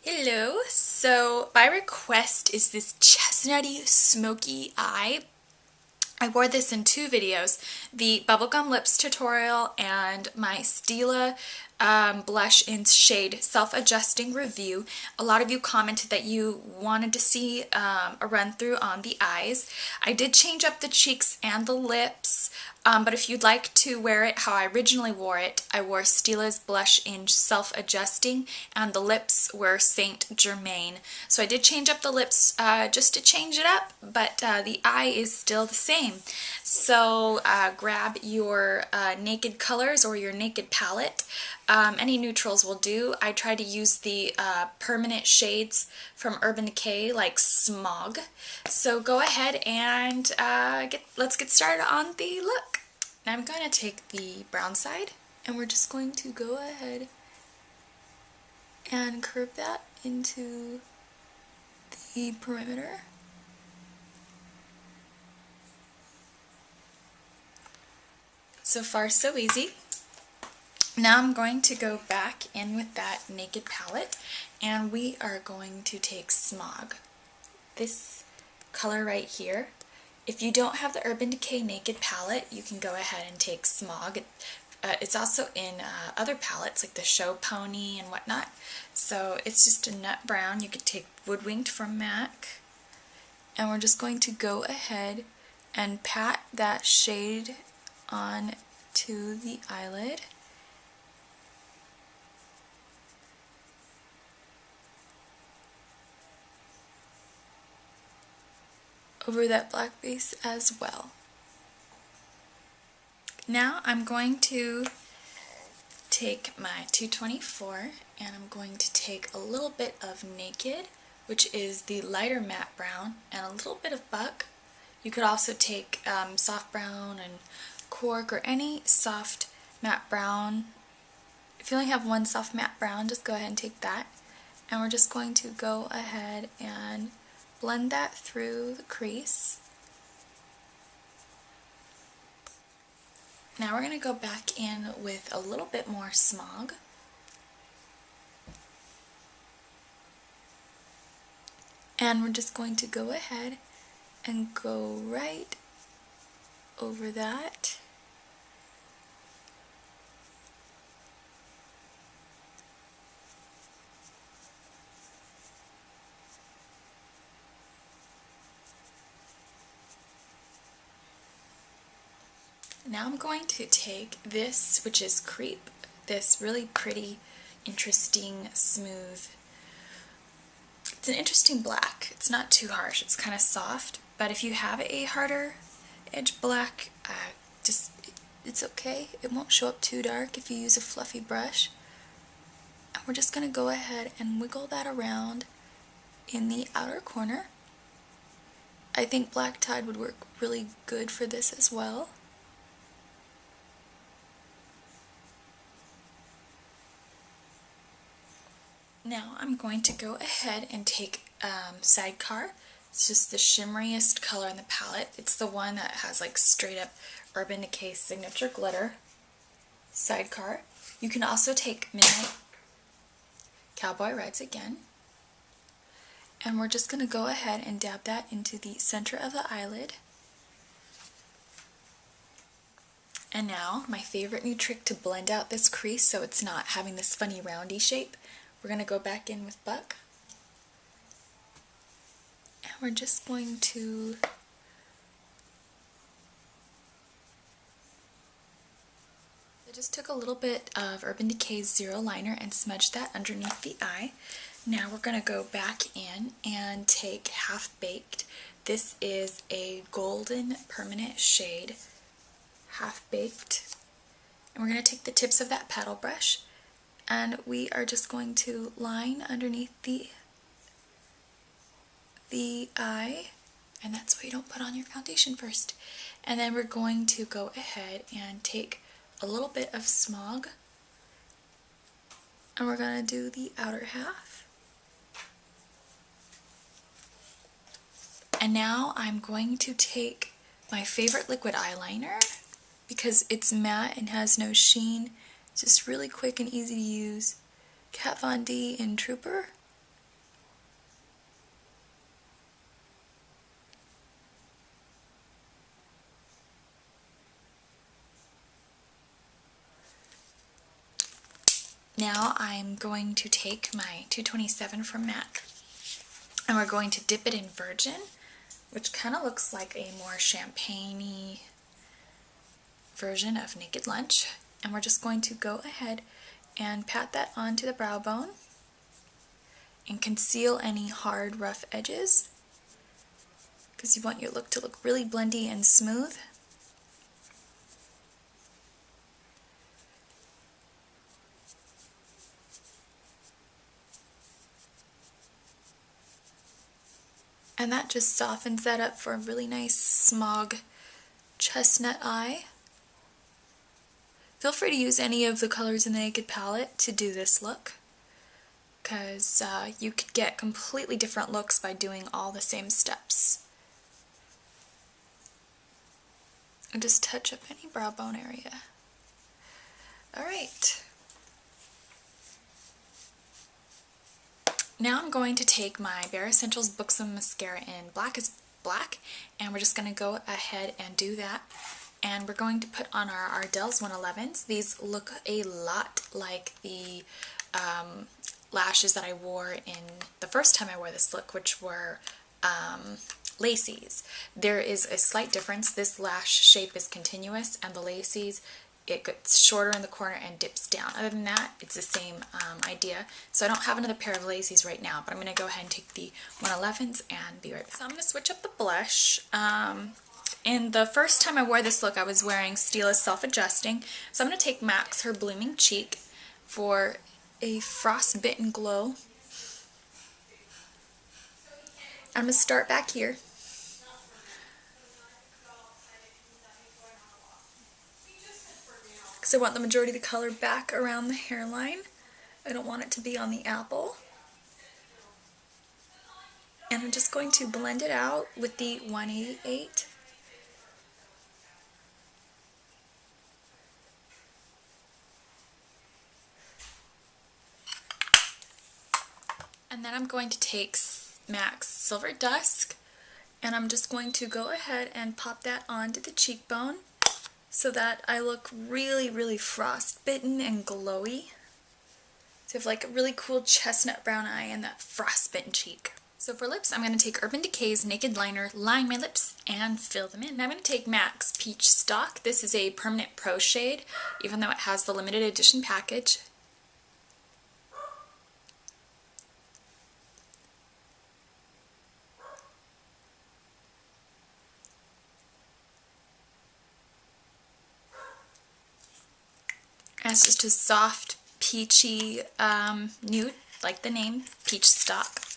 Hello, so my request is this chestnutty smoky eye. I wore this in two videos, the bubblegum lips tutorial and my Stila blush in shade self-adjusting review. A lot of you commented that you wanted to see a run through on the eyes. I did change up the cheeks and the lips, but if you'd like to wear it how I originally wore it, I wore Stila's blush in self-adjusting and the lips were Saint Germain. So I did change up the lips just to change it up, but the eye is still the same. So grab your naked colors or your naked palette. Any neutrals will do. I try to use the permanent shades from Urban Decay like Smog. So go ahead and let's get started on the look. Now I'm going to take the brown side and we're just going to go ahead and curve that into the perimeter. So far so easy. Now I'm going to go back in with that Naked palette and we are going to take Smog. This color right here. If you don't have the Urban Decay Naked palette, you can go ahead and take Smog. It's also in other palettes like the Show Pony and whatnot. So it's just a nut brown. You could take Woodwinked from MAC. And we're just going to go ahead and pat that shade on to the eyelid. Over that black base as well. Now I'm going to take my 224 and I'm going to take a little bit of Naked, which is the lighter matte brown, and a little bit of Buck. You could also take soft brown and cork or any soft matte brown. If you only have one soft matte brown, just go ahead and take that. And we're just going to go ahead and blend that through the crease. Now we're going to go back in with a little bit more Smog. And we're just going to go ahead and go right over that. Now I'm going to take this, which is Creep, this really pretty, interesting, smooth. It's an interesting black. It's not too harsh. It's kind of soft, but if you have a harder edge black, it's okay. It won't show up too dark if you use a fluffy brush. And we're just going to go ahead and wiggle that around in the outer corner. I think Black Tide would work really good for this as well. Now I'm going to go ahead and take Sidecar. It's just the shimmeriest color in the palette. It's the one that has like straight up Urban Decay signature glitter. Sidecar. You can also take Midnight Cowboy Rides Again. And we're just going to go ahead and dab that into the center of the eyelid. And now, my favorite new trick to blend out this crease so it's not having this funny roundy shape. We're going to go back in with Buck. And we're just going to I just took a little bit of Urban Decay's Zero Liner and smudged that underneath the eye. Now we're going to go back in and take Half Baked. This is a golden permanent shade, Half Baked. And we're going to take the tips of that paddle brush and we are just going to line underneath the eye, and that's why you don't put on your foundation first. And then we're going to go ahead and take a little bit of Smog and we're going to do the outer half. And now I'm going to take my favorite liquid eyeliner because it's matte and has no sheen. It's just really quick and easy to use. Kat Von D in Trooper. Now I'm going to take my 227 from MAC and we're going to dip it in Virgin, which kind of looks like a more champagne-y version of Naked Lunch. And we're just going to go ahead and pat that onto the brow bone and conceal any hard, rough edges because you want your look to look really blendy and smooth. And that just softens that up for a really nice smog chestnut eye. Feel free to use any of the colors in the Naked palette to do this look, because you could get completely different looks by doing all the same steps. And just touch up any brow bone area. Alright. Now I'm going to take my Bare Essentials Buxom Mascara in Blackest Black, and we're just going to go ahead and do that. And we're going to put on our Ardell's 111s. These look a lot like the lashes that I wore in the first time I wore this look, which were lacies. There is a slight difference. This lash shape is continuous, and the lacies, it gets shorter in the corner and dips down. Other than that, it's the same idea. So I don't have another pair of lacies right now, but I'm going to go ahead and take the 111s and be right back. So I'm going to switch up the blush. And the first time I wore this look, I was wearing Stila Self-Adjusting. So I'm going to take MAC's Her Blooming Cheek for a frostbitten glow. I'm going to start back here. Because I want the majority of the color back around the hairline. I don't want it to be on the apple. And I'm just going to blend it out with the 188. And then I'm going to take MAC's Silver Dusk, and I'm just going to go ahead and pop that onto the cheekbone so that I look really, really frostbitten and glowy. So I have like a really cool chestnut brown eye and that frostbitten cheek. So for lips, I'm going to take Urban Decay's Naked Liner, line my lips, and fill them in. Now I'm going to take MAC's Peachstock. This is a permanent pro shade, even though it has the limited edition package. And it's just a soft, peachy nude, like the name, Peachstock.